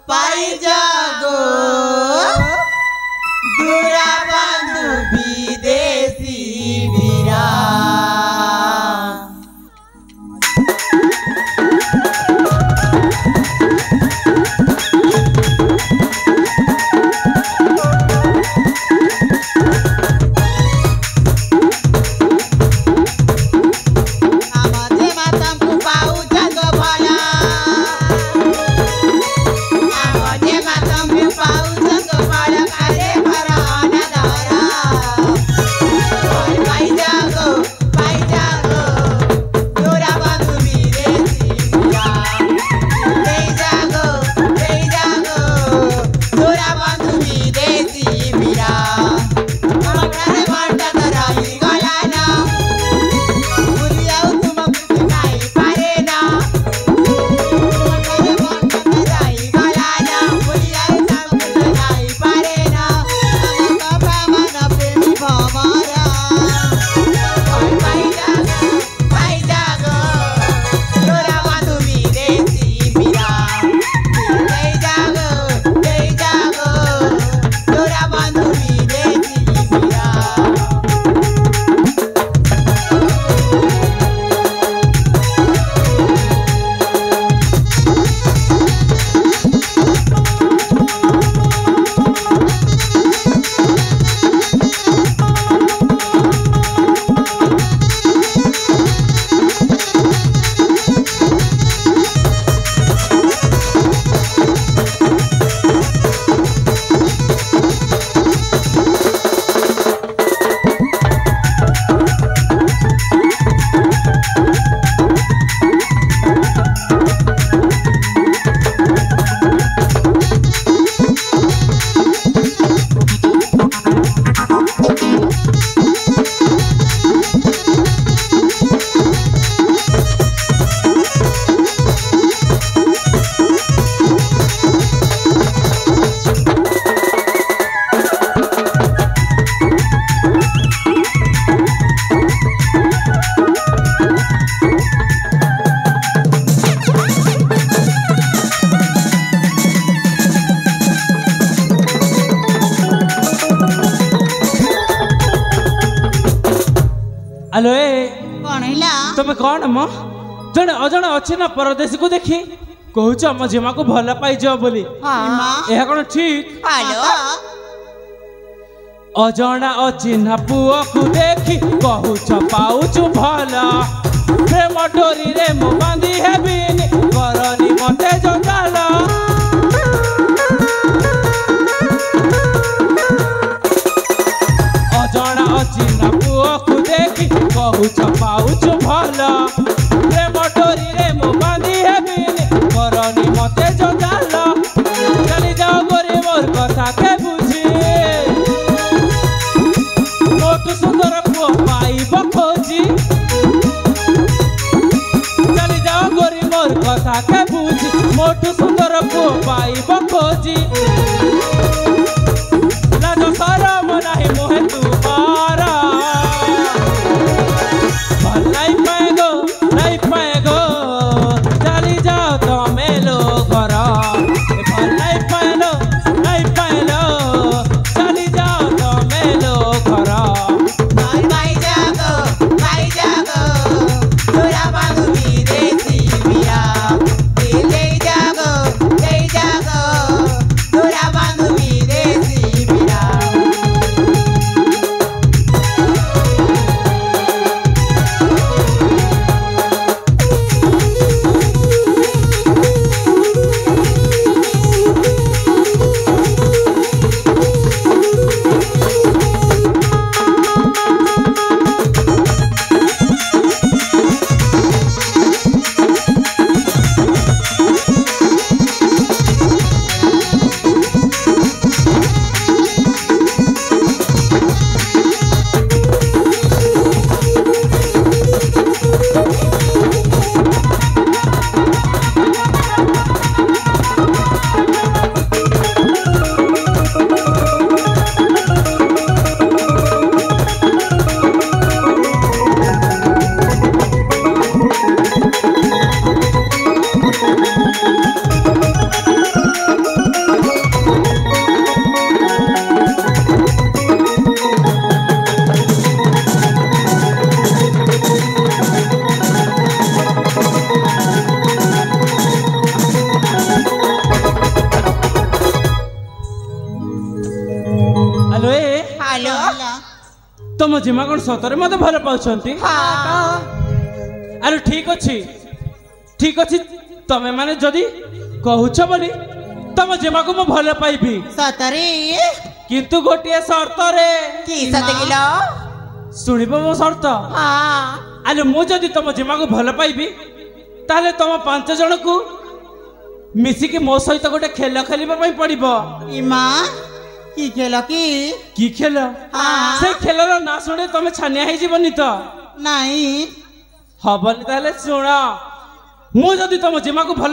पाई जागो दूरा बंधु विदेशी वीरा हेलो ए कौन हैला तुम कौन मो जने अजण अछि ना परदेश को देखी कहूच हम जेमा को भल पाई जाओ बोली हां एहा कोन ठीक हेलो अजणा अचिन्हा पुओ को देखी कहूच पाउच भल प्रेम डोरी रे मो बांधी हेबिनी करनी मते जंजाल अजणा अचिन्हा पुओ को देखी कहूच पाउच भल प्रेम डोरी रे मो बांधी हेबिनी करनी मते जंजाल चली जाओ गोरी मोर कथा के बुझी मोट सुंदर पुओ पाइब खोजी चली जाओ गोरी मोर कथा के बुझी मोट सुंदर पुओ पाइब खोजी लाज शरम नाही मोहे तुम्हारा भल नहीं पाएगो चली जाओ तमे लो घर भल नहीं पाएलो चली जाओ तमे लो घर पाई जागो दूरा बंधु विदेशी वीरा ले जागो दूरा तुम जिमा कौन सतरे मत भल पाउछंती हाँ अरे ठीक अच्छी तमे माने जदि कहूछ बोली तुम जिमा को मु भल पाइबी सतरे किंतु गोटिए शर्त रे की सत किलो शुणिब मो शर्त हाँ अरे मु जदि तुम जिमा को भल पाइबी ताले तुम 5 जन को मिसिकी मो सहित गोटे खेल खेलिबा पई पड़िबो इमा की खेल की खेल हाँ। से खेलर ना शुणे तुम छानिया हो जीवनी तो नहीं हबनी ताले शुण मु जदि तुम जिमा को भल